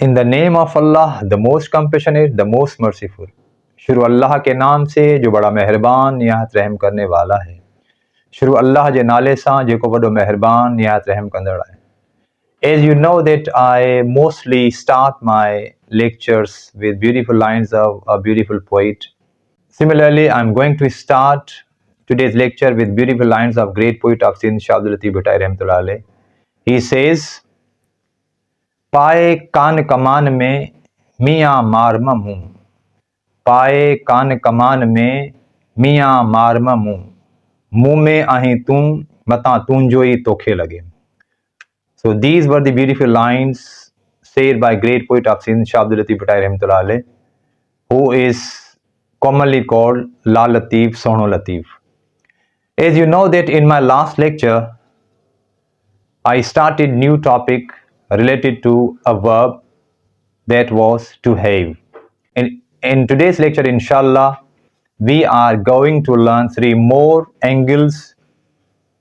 In the name of Allah the most compassionate the most merciful. शुरू अल्लाह के नाम से जो बड़ा मेहरबान निहायत रहम करने वाला है। शुरू अल्लाह जे नाले सां जेको वॾो मेहरबान निहायत रहम कंदड़ आहे। As you know that I mostly start my lectures with beautiful lines of a beautiful poet. Similarly, I'm going to start today's lecture with beautiful lines of great poet of Sindh, Shah Abdul Latif Bhai Rahmatullah Alayh. He says, पाए कान कमान में मियाँ मारमा मुँह, पाए कान कमान में मियाँ मारमा मुँह, मुँह में आहीं तूं मतां तुंहिंजो ई तोखे लगे. So these were the beautiful lines said by great poet of Sindh, Shah Abdul Latif Bhai Rahmatullah Alayh, who is commonly called La Latif, Sohno Latif. As you know that in my last lecture, I started new topic related to a verb that was to have. In today's lecture, inshallah, we are going to learn 3 more angles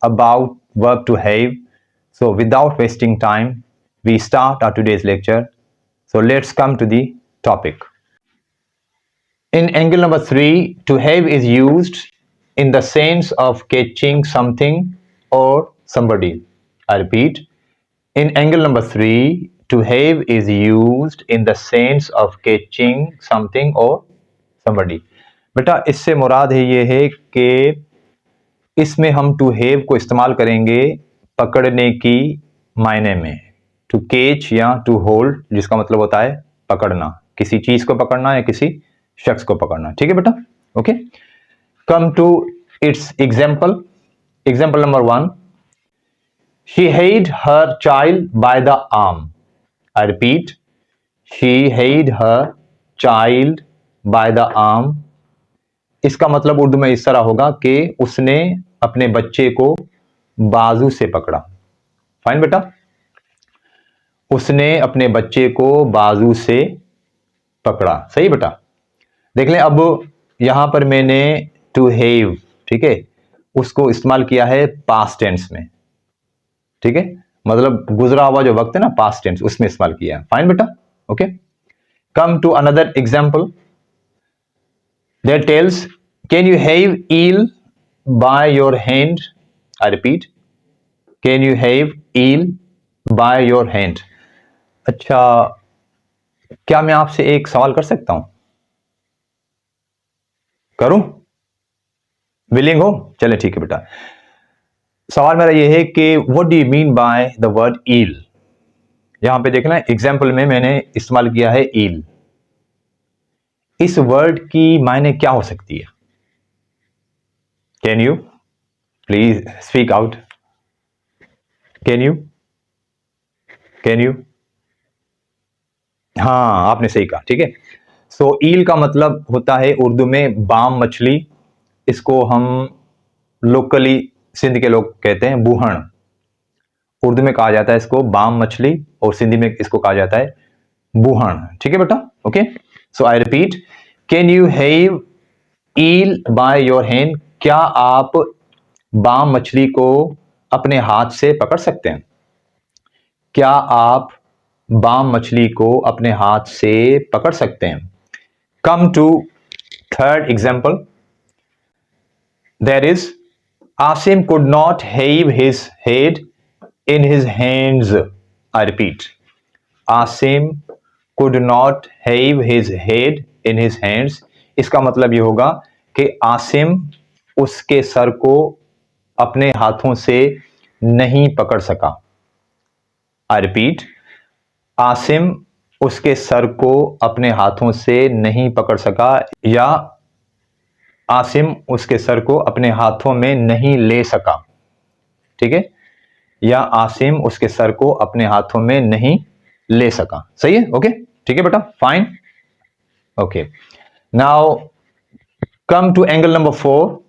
about verb to have. So without wasting time, we start our today's lecture. So let's come to the topic. In angle number 3, to have is used in the sense of catching something or somebody. I repeat, in angle number 3, to have is used in the sense of catching something or somebody. बेटा इससे मुराद है ये है कि इसमें हम to have को इस्तेमाल करेंगे पकड़ने की मायने में. टू कैच या टू होल्ड जिसका मतलब होता है पकड़ना, किसी चीज को पकड़ना या किसी शख्स को पकड़ना. ठीक है बेटा, okay. Come to its example. Example number 1, she held her child by the arm. I repeat, she held her child by the arm. इसका मतलब उर्दू में इस तरह होगा कि उसने अपने बच्चे को बाजू से पकड़ा. फाइन बेटा, उसने अपने बच्चे को बाजू से पकड़ा. सही बेटा. देख लें, अब यहां पर मैंने टू हैव, ठीक है, उसको इस्तेमाल किया है पास्ट टेंस में. ठीक है, मतलब गुजरा हुआ जो वक्त है ना, पास्ट टेंस, उसमें इस्तेमाल किया. फाइन बेटा, okay. Come to another example that tells, can you have eel by your hand? I repeat, can you have eel by your hand? अच्छा, क्या मैं आपसे एक सवाल कर सकता हूं? करूं? विलिंग हो? चले ठीक है बेटा. सवाल मेरा यह है कि what do you mean by the word eel? यहां पे देखना, एग्जाम्पल में मैंने इस्तेमाल किया है eel. इस वर्ड की मायने क्या हो सकती है? Can you please speak out? Can you? हाँ, आपने सही कहा. ठीक है. सो ईल का मतलब होता है उर्दू में बाम मछली. इसको हम लोकली सिंध के लोग कहते हैं बूहण. उर्दू में कहा जाता है इसको बाम मछली और सिंधी में इसको कहा जाता है बूहण. ठीक है बेटा, okay. So I repeat, can you have eel by your hand? क्या आप बाम मछली को अपने हाथ से पकड़ सकते हैं? क्या आप बाम मछली को अपने हाथ से पकड़ सकते हैं? Come to third example. That is, Asim could not have his head in his hands. I repeat, Asim could not have his head in his hands. इसका मतलब ये होगा कि आसिम उसके सर को अपने हाथों से नहीं पकड़ सका. I repeat, आसिम उसके सर को अपने हाथों से नहीं पकड़ सका, या आसिम उसके सर को अपने हाथों में नहीं ले सका. ठीक है, या आसिम उसके सर को अपने हाथों में नहीं ले सका. सही है, ओके. ठीक है बेटा, fine, okay. Now come to angle number 4,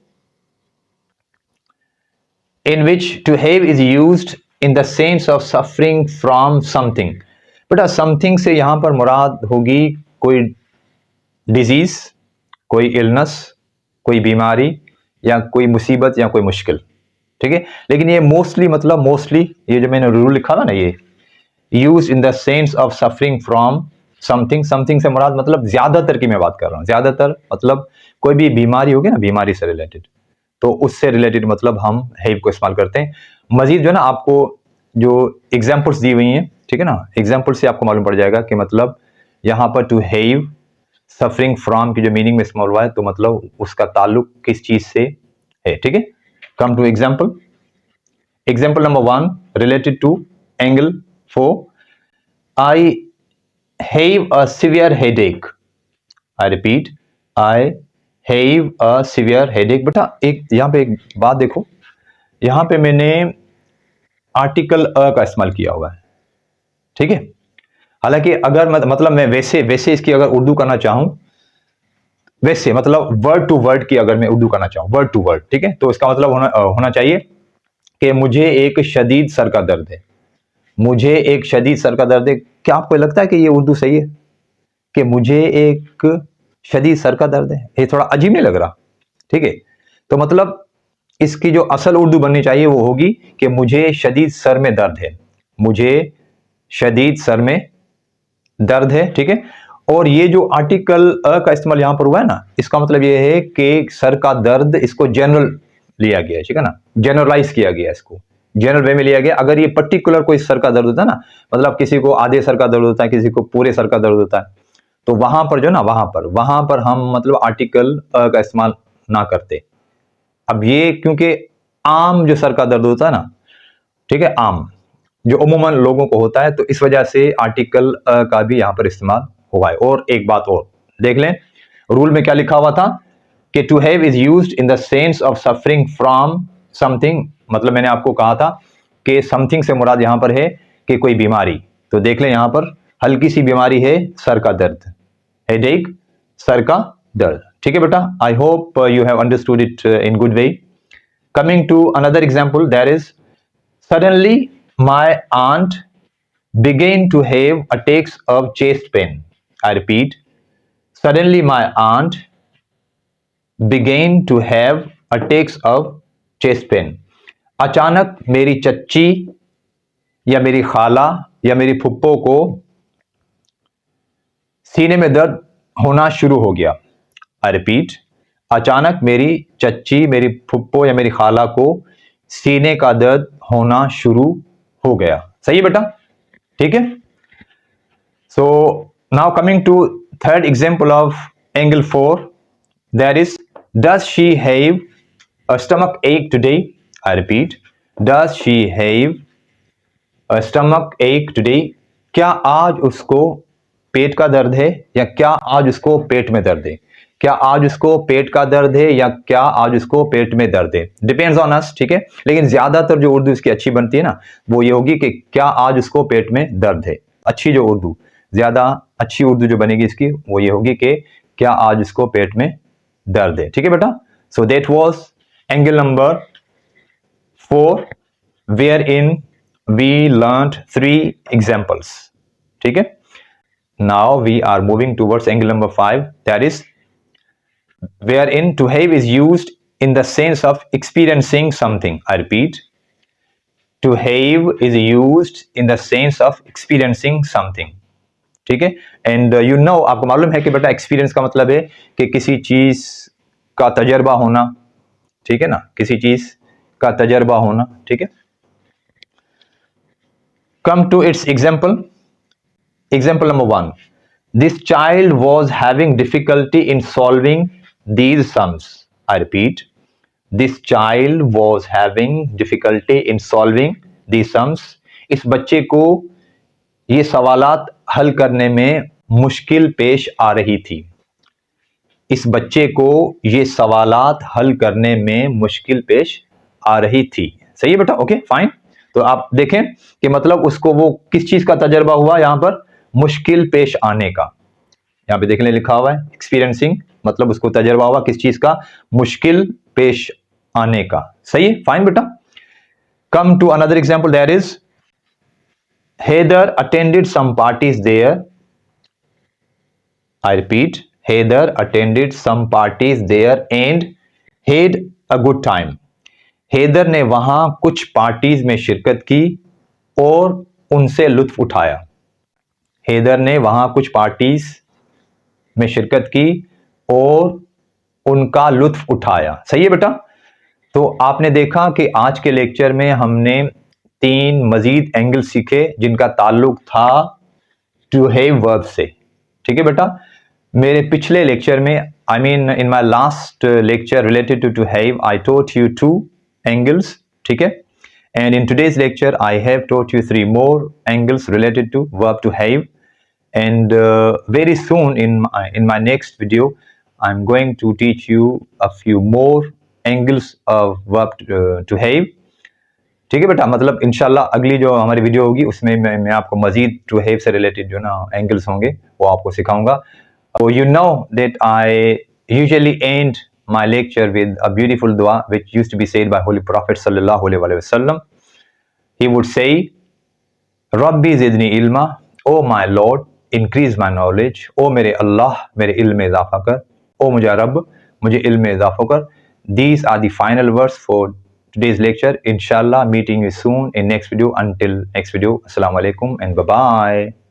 in which to have is used in the sense of suffering from something. बेटा समथिंग से यहां पर मुराद होगी कोई डिजीज, कोई इलनेस, कोई बीमारी या कोई मुसीबत या कोई मुश्किल. ठीक है, लेकिन ये मोस्टली मतलब मोस्टली ये जो मैंने रूल लिखा था ना, ये use in the sense of suffering from something. Something से मुराद मतलब ज्यादातर की मैं बात कर रहा हूं। ज्यादातर मतलब कोई भी बीमारी होगी ना, बीमारी से रिलेटेड, तो उससे रिलेटेड मतलब हम हैव को इस्तेमाल करते हैं। मजीद जो है ना, आपको जो एग्जाम्पल्स दी हुई हैं, ठीक है ना, एग्जाम्पल से आपको मालूम पड़ जाएगा कि मतलब यहां पर टू हैव सफरिंग फ्रॉम की जो मीनिंग में इस्तेमाल हुआ है, तो मतलब उसका ताल्लुक किस चीज से है। ठीक है, come to example. Example number 1 related to angle 4, I have a severe headache. I repeat, I have a severe headache। बेटा एक यहाँ पे एक बात देखो, यहाँ पे मैंने आर्टिकल अ का इस्तेमाल किया हुआ है। ठीक है, हालांकि अगर मतलब मैं वैसे वैसे इसकी अगर उर्दू करना चाहूं, वैसे मतलब वर्ड टू वर्ड की अगर मैं उर्दू करना चाहूं, वर्ड टू वर्ड, ठीक है, तो इसका मतलब होना चाहिए कि मुझे एक शदीद सर का दर्द है। मुझे एक शदीद सर का दर्द है। क्या आपको लगता है कि ये उर्दू सही है कि मुझे एक शदीद सर का दर्द है? ये थोड़ा अजीब नहीं लग रहा? ठीक है, तो मतलब इसकी जो असल उर्दू बननी चाहिए वो होगी कि मुझे शदीद सर में दर्द है। मुझे शदीद सर में दर्द है। ठीक है, और ये जो आर्टिकल अ का इस्तेमाल यहां पर हुआ है ना, इसका मतलब ये है कि सर का दर्द, इसको जनरल लिया गया है। ठीक है ना, जनरलाइज किया गया, इसको जनरल वे में लिया गया। अगर ये पर्टिकुलर कोई सर का दर्द होता है ना, मतलब किसी को आधे सर का दर्द होता है, किसी को पूरे सर का दर्द होता है, तो वहां पर जो ना, वहां पर हम मतलब आर्टिकल अ का इस्तेमाल ना करते। अब ये क्योंकि आम जो सर का दर्द होता है ना, ठीक है, आम जो उमूमन लोगों को होता है, तो इस वजह से आर्टिकल अ का भी यहां पर इस्तेमाल हुआ है। और एक बात और देख लें, रूल में क्या लिखा हुआ था कि to have is used in the sense of suffering from something. मतलब मैंने आपको कहा था कि समथिंग से मुराद यहां पर है कि कोई बीमारी। तो देख लें, यहां पर हल्की सी बीमारी है, सर का दर्द, हेडेक, सर का दर्द। ठीक है बेटा, I hope you have understood it in good way. Coming to another example, there is suddenly my aunt began to have attacks of chest pain. I repeat, suddenly my aunt began to have attacks of chest pain. अचानक मेरी चच्ची या मेरी खाला या मेरी फुप्पो को सीने में दर्द होना शुरू हो गया। आई रिपीट, अचानक मेरी चच्ची, मेरी फुप्पो या मेरी खाला को सीने का दर्द होना शुरू हो गया। सही है बेटा? ठीक है, so now coming to third example of angle 4, that is does she have a stomach ache today. I repeat, does she have a stomach ache today. क्या आज उसको पेट का दर्द है, या क्या आज उसको पेट में दर्द है? क्या आज उसको पेट का दर्द है, या क्या आज उसको पेट में दर्द है? Depends on us. ठीक है, लेकिन ज्यादातर जो उर्दू इसकी अच्छी बनती है ना, वो ये होगी कि क्या आज उसको पेट में दर्द है। अच्छी जो उर्दू, ज्यादा अच्छी उर्दू जो बनेगी इसकी, वो ये होगी कि क्या आज उसको पेट में दर्द है। ठीक है बेटा, so that was angle number 4 wherein we learned 3 examples. ठीक है, now we are moving towards angle number 5, that is wherein to have is used in the sense of experiencing something. I repeat, to have is used in the sense of experiencing something. ठीक है, and you know, आपको मालूम है कि बेटा experience का मतलब है कि किसी चीज का तजर्बा होना। ठीक है ना, किसी चीज का तजर्बा होना। ठीक है, come to its example. Example number 1, this child was having difficulty in solving these sums. I repeat, this child was having difficulty in solving these sums. इस बच्चे को ये सवालात हल करने में मुश्किल पेश आ रही थी। इस बच्चे को ये सवालात हल करने में मुश्किल पेश आ रही थी। सही है बेटा? Okay fine. तो आप देखें कि मतलब उसको वो किस चीज का तजर्बा हुआ, यहां पर मुश्किल पेश आने का। यहां पे देखने लिखा हुआ है एक्सपीरियंसिंग, मतलब उसको तजर्बा हुआ किस चीज का, मुश्किल पेश आने का। सही है, फाइन बेटा। Come to another example, there is Heather attended some parties there. I repeat, Heather attended some parties there and had a good time. Heather ने वहां कुछ पार्टीज में शिरकत की और उनसे लुत्फ उठाया। हैदर ने वहाँ कुछ पार्टीज में शिरकत की और उनका लुत्फ उठाया। सही है बेटा? तो आपने देखा कि आज के लेक्चर में हमने 3 मजीद एंगल सीखे जिनका ताल्लुक था टू हैव वर्ब से। ठीक है बेटा? मेरे पिछले लेक्चर में in my last lecture related to have, I taught you 2 angles. ठीक है? And in today's lecture I have taught you 3 more angles related to verb to have. And very soon in my next video I'm going to teach you a few more angles of verb to have. ठीक है बेटा? मतलब इंशाल्लाह अगली जो हमारी video होगी उसमें मैं आपको मजीद टू हैव से रिलेटेड जो ना एंगल्स होंगे वो आपको सिखाऊंगा। So you know that I usually end my lecture with a beautiful dua which used to be said by Holy Prophet sallallahu alaihi wasallam. He would say, Rabbi zidni ilma, O my Lord, increase my knowledge. O मेरे अल्लाह मेरे इल्म में इजाफा कर। O मुझे रब मुझे इल्म में इजाफा कर। These are the final words for today's lecture. Inshallah, meeting you soon in next video. Until next video, Assalamu alaikum and bye bye.